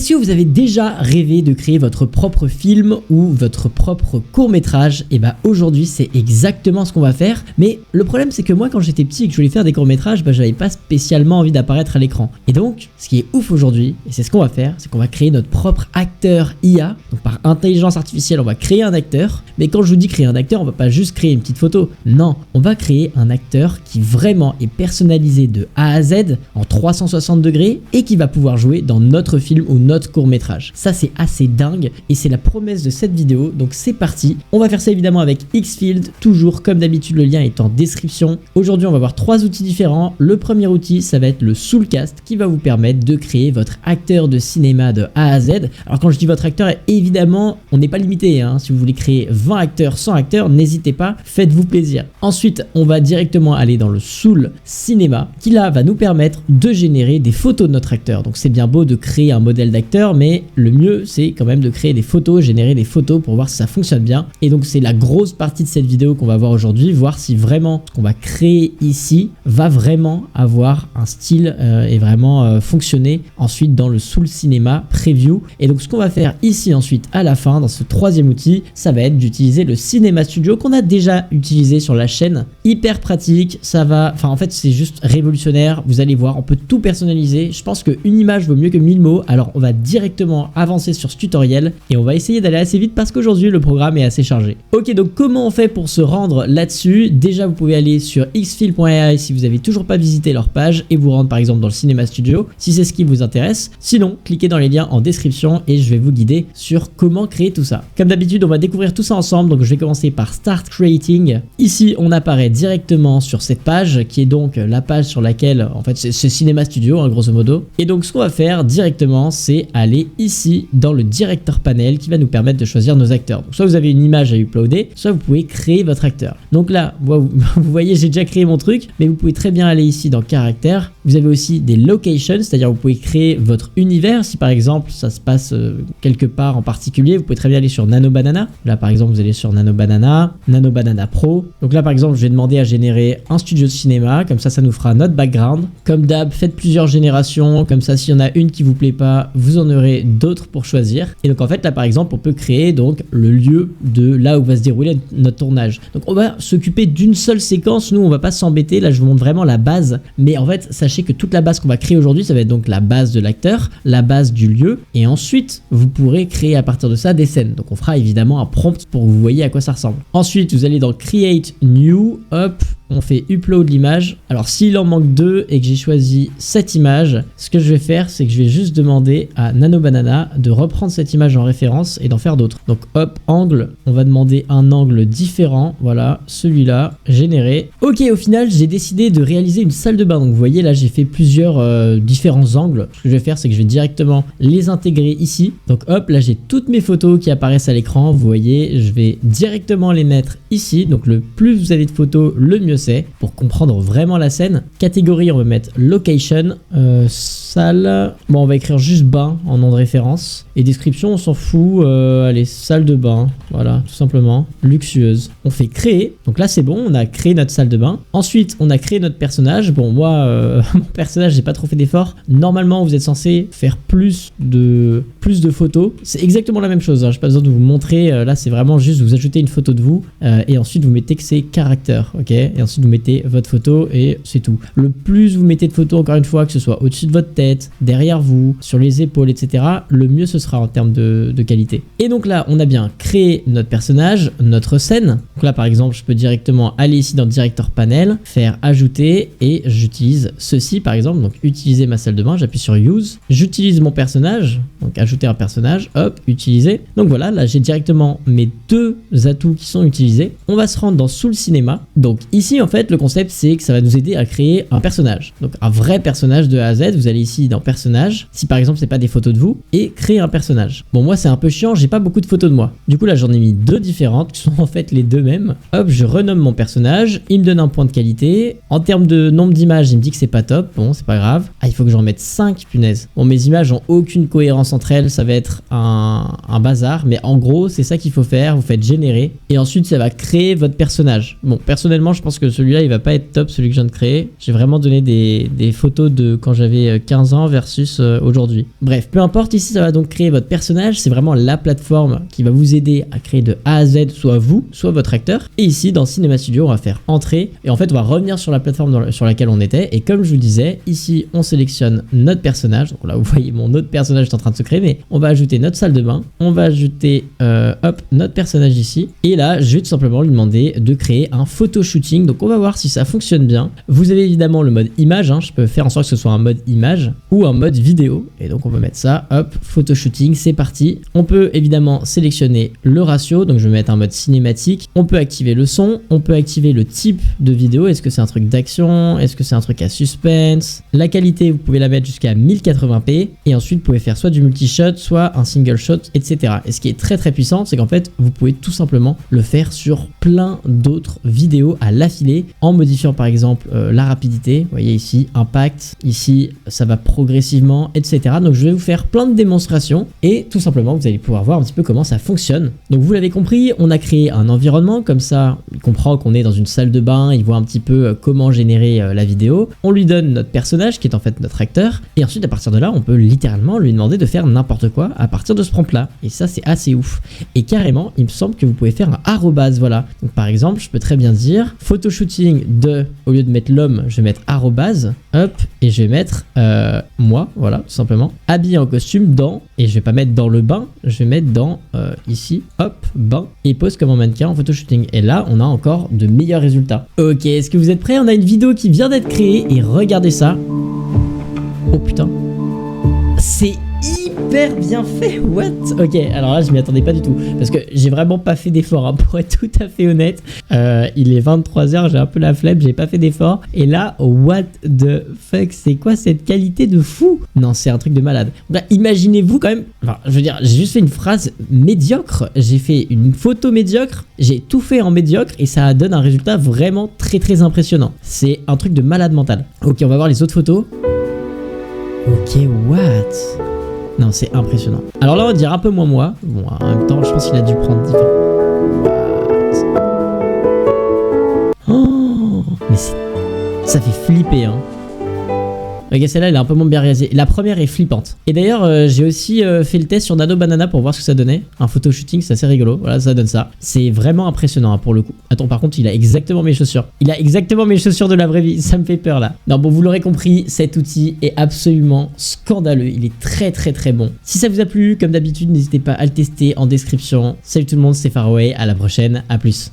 si vous avez déjà rêvé de créer votre propre film ou votre propre court-métrage, et bah aujourd'hui c'est exactement ce qu'on va faire. Mais le problème c'est que moi quand j'étais petit et que je voulais faire des courts-métrages, bah j'avais pas spécialement envie d'apparaître à l'écran. Et donc ce qui est ouf aujourd'hui, et c'est ce qu'on va faire, c'est qu'on va créer notre propre acteur IA. Donc par intelligence artificielle on va créer un acteur. Mais quand je vous dis créer un acteur, on va pas juste créer une petite photo. Non, on va créer un acteur qui vraiment est personnalisé de A à Z en 360 degrés et qui va pouvoir jouer dans notre film ou notre court-métrage. Ça c'est assez dingue et c'est la promesse de cette vidéo, donc c'est parti. On va faire ça évidemment avec Xfield, toujours comme d'habitude le lien est en description. Aujourd'hui on va voir 3 outils différents. Le premier outil ça va être le Soulcast qui va vous permettre de créer votre acteur de cinéma de A à Z. Alors quand je dis votre acteur, évidemment on n'est pas limité, hein. Si vous voulez créer 20 acteurs, 100 acteurs, n'hésitez pas, faites-vous plaisir. Ensuite on va directement aller dans le Soul Cinéma qui là va nous permettre de générer des photos de notre acteur. Donc c'est bien beau de créer un modèle d'acteur, mais le mieux c'est quand même de créer des photos, générer des photos pour voir si ça fonctionne bien. Et donc c'est la grosse partie de cette vidéo qu'on va voir aujourd'hui, voir si vraiment ce qu'on va créer ici va vraiment avoir un style et vraiment fonctionner ensuite dans le Soul Cinéma Preview. Et donc ce qu'on va faire ici ensuite à la fin dans ce troisième outil, ça va être d'utiliser le Cinema Studio qu'on a déjà utilisé sur la chaîne. Hyper pratique, ça va, enfin en fait c'est juste révolutionnaire, vous allez voir, on peut tout personnaliser. Je pense qu'une image vaut mieux que 1000 mots, alors on va directement avancer sur ce tutoriel et on va essayer d'aller assez vite parce qu'aujourd'hui le programme est assez chargé. Ok, donc comment on fait pour se rendre là-dessus? Déjà vous pouvez aller sur xfield.ai si vous n'avez toujours pas visité leur page et vous rendre par exemple dans le Cinema Studio si c'est ce qui vous intéresse. Sinon, cliquez dans les liens en description et je vais vous guider sur comment créer tout ça. Comme d'habitude, on va découvrir tout ça ensemble, donc je vais commencer par Start Creating. Ici, on apparaît directement sur cette page qui est donc la page sur laquelle, en fait, c'est Cinema Studio, hein, grosso modo. Et donc, ce qu'on va faire directement, c'est aller ici dans le Director Panel qui va nous permettre de choisir nos acteurs. Donc, soit vous avez une image à uploader, soit vous pouvez créer votre acteur. Donc là, vous voyez, j'ai déjà créé mon truc, mais vous pouvez très bien aller ici dans Caractère. Vous avez aussi des locations, c'est-à-dire vous pouvez créer votre univers. Si par exemple, ça se passe quelque part en particulier, vous pouvez très bien aller sur Nano Banana. Là, par exemple, vous allez sur Nano Banana Pro. Donc là, par exemple, je vais demander à générer un studio de cinéma. Comme ça nous fera notre background. Comme d'hab, faites plusieurs générations. Comme ça, s'il y en a une qui vous plaît pas, vous en aurez d'autres pour choisir. Et donc, en fait, là, par exemple, on peut créer donc le lieu de là où va se dérouler notre tournage. Donc, on va s'occuper d'une seule séquence. Nous, on va pas s'embêter. Là, je vous montre vraiment la base. Mais en fait, sachez que toute la base qu'on va créer aujourd'hui, ça va être donc la base de l'acteur, la base du lieu. Et ensuite, vous pourrez créer à partir de ça des scènes. Donc, on fera évidemment un prompt pour que vous voyez à quoi ça ressemble. Ensuite, vous allez dans Create New, hop, on fait upload l'image. Alors s'il en manque 2 et que j'ai choisi cette image, ce que je vais faire c'est que je vais juste demander à Nano Banana de reprendre cette image en référence et d'en faire d'autres. Donc hop, angle, on va demander un angle différent, voilà, celui-là, générer. Ok, au final j'ai décidé de réaliser une salle de bain. Donc vous voyez là j'ai fait plusieurs différents angles. Ce que je vais faire c'est que je vais directement les intégrer ici. Donc hop, là j'ai toutes mes photos qui apparaissent à l'écran. Vous voyez, je vais directement les mettre ici. Donc le plus vous avez de photos, le mieux c'est pour comprendre vraiment la scène. Catégorie, on va mettre location, salle. Bon, on va écrire juste bain en nom de référence. Et description, on s'en fout. Allez, salle de bain. Voilà, tout simplement. Luxueuse. On fait créer. Donc là, c'est bon. On a créé notre salle de bain. Ensuite, on a créé notre personnage. Bon, moi, mon personnage, j'ai pas trop fait d'efforts. Normalement, vous êtes censé faire plus de photos. C'est exactement la même chose. Hein. Je n'ai pas besoin de vous montrer. Là, c'est vraiment juste vous ajoutez une photo de vous. Et ensuite, vous mettez que c'est caractère. Ok. Et ensuite, vous mettez votre photo et c'est tout. Le plus vous mettez de photos, encore une fois, que ce soit au-dessus de votre tête, derrière vous, sur les épaules, etc., le mieux ce sera en termes de qualité. Et donc là, on a bien créé notre personnage, notre scène. Donc là, par exemple, je peux directement aller ici dans Director Panel, faire ajouter et j'utilise ceci, par exemple. Donc, utiliser ma salle de bain, j'appuie sur Use. J'utilise mon personnage, donc ajouter un personnage, hop, utiliser. Donc voilà, là, j'ai directement mes 2 atouts qui sont utilisés. On va se rendre dans Soul Cinéma. Donc ici, en fait, le concept, c'est que ça va nous aider à créer un personnage. Donc un vrai personnage de A à Z. Vous allez ici dans personnage. Si par exemple, c'est pas des photos de vous et créer un personnage. Bon, moi, c'est un peu chiant. J'ai pas beaucoup de photos de moi. Du coup, là, j'en ai mis 2 différentes qui sont en fait les 2 mêmes. Hop, je renomme mon personnage. Il me donne un point de qualité. En termes de nombre d'images, il me dit que c'est pas top. Bon, c'est pas grave. Ah, il faut que j'en mette 5, punaise. Bon, mes images ont aucune cohérence entre elles. Ça va être un bazar. Mais en gros, c'est ça qu'il faut faire. Vous faites générer. Et ensuite, ça va créer votre personnage. Bon, personnellement, je pense que celui-là, il va pas être top, celui que je viens de créer. J'ai vraiment donné des photos de quand j'avais 15 ans versus aujourd'hui. Bref, peu importe, ici, ça va donc créer votre personnage. C'est vraiment la plateforme qui va vous aider à créer de A à Z, soit vous, soit votre acteur. Et ici, dans Cinema Studio, on va faire entrée. Et en fait, on va revenir sur la plateforme sur laquelle on était. Et comme je vous disais, ici, on sélectionne notre personnage. Donc là, vous voyez, mon autre personnage est en train de se créer, mais on va ajouter notre salle de bain. On va ajouter, notre personnage ici. Et là, je vais tout simplement lui demander de créer un photo shooting. Donc, on va voir si ça fonctionne bien. Vous avez évidemment le mode image. Je peux faire en sorte que ce soit un mode image ou un mode vidéo. Et donc, on va mettre ça. Hop, photo shooting, c'est parti. On peut évidemment sélectionner le ratio. Donc, je vais mettre un mode cinématique. On peut activer le son. On peut activer le type de vidéo. Est-ce que c'est un truc d'action? Est-ce que c'est un truc à suspense? La qualité, vous pouvez la mettre jusqu'à 1080p. Et ensuite, vous pouvez faire soit du multi-shot, soit un single shot, etc. Et ce qui est très très puissant, c'est qu'en fait, vous pouvez tout simplement le faire sur plein d'autres vidéos à l'affilée en modifiant par exemple la rapidité. Vous voyez ici, impact. Ici, ça va progressivement, etc. Donc, je vais vous faire plein de démonstrations et tout simplement, vous allez pouvoir voir un petit peu comment ça fonctionne. Donc, vous l'avez compris, on a créé un environnement comme ça. Il comprend qu'on est dans une salle de bain. Il voit un petit peu comment générer la vidéo. On lui donne notre personnage qui est en fait notre acteur. Et ensuite, à partir de là, on peut littéralement lui demander de faire n'importe quoi à partir de ce prompt-là. Et ça, c'est assez ouf. Et carrément, il me semble que vous pouvez faire un arrobase, voilà. Donc, par exemple, je peux très bien dire photo shooting de, au lieu de mettre l'homme, je vais mettre arrobase, hop, et je vais mettre moi, voilà, tout simplement. Habillé en costume dans, et je vais pas mettre dans le bain, je vais mettre dans ici, hop, bain, et pose comme un mannequin en photo shooting. Et là, on a encore de meilleurs résultats. Ok, est-ce que vous êtes prêts? On a une vidéo qui vient d'être créée et regardez ça. Oh putain. C'est hyper bien fait, what? Ok, alors là je m'y attendais pas du tout parce que j'ai vraiment pas fait d'effort pour être tout à fait honnête. Il est 23h, j'ai un peu la flemme, j'ai pas fait d'effort. Et là, what the fuck, c'est quoi cette qualité de fou? Non, c'est un truc de malade. Bah, imaginez-vous quand même, enfin, je veux dire, j'ai juste fait une phrase médiocre, j'ai fait une photo médiocre, j'ai tout fait en médiocre et ça donne un résultat vraiment très très impressionnant. C'est un truc de malade mental. Ok, on va voir les autres photos. Ok, what? Non, c'est impressionnant. Alors là, on va dire un peu moins moi. Bon, en même temps, je pense qu'il a dû prendre différent. Oh, mais ça fait flipper, hein. Ok, celle-là, elle est un peu moins bien réalisée. La première est flippante. Et d'ailleurs, j'ai aussi fait le test sur Nano Banana pour voir ce que ça donnait. Un photo shooting, c'est assez rigolo. Voilà, ça donne ça. C'est vraiment impressionnant pour le coup. Attends, par contre, il a exactement mes chaussures. Il a exactement mes chaussures de la vraie vie. Ça me fait peur là. Non, bon, vous l'aurez compris, cet outil est absolument scandaleux. Il est très très très bon. Si ça vous a plu, comme d'habitude, n'hésitez pas à le tester en description. Salut tout le monde, c'est Faraway. À la prochaine. À plus.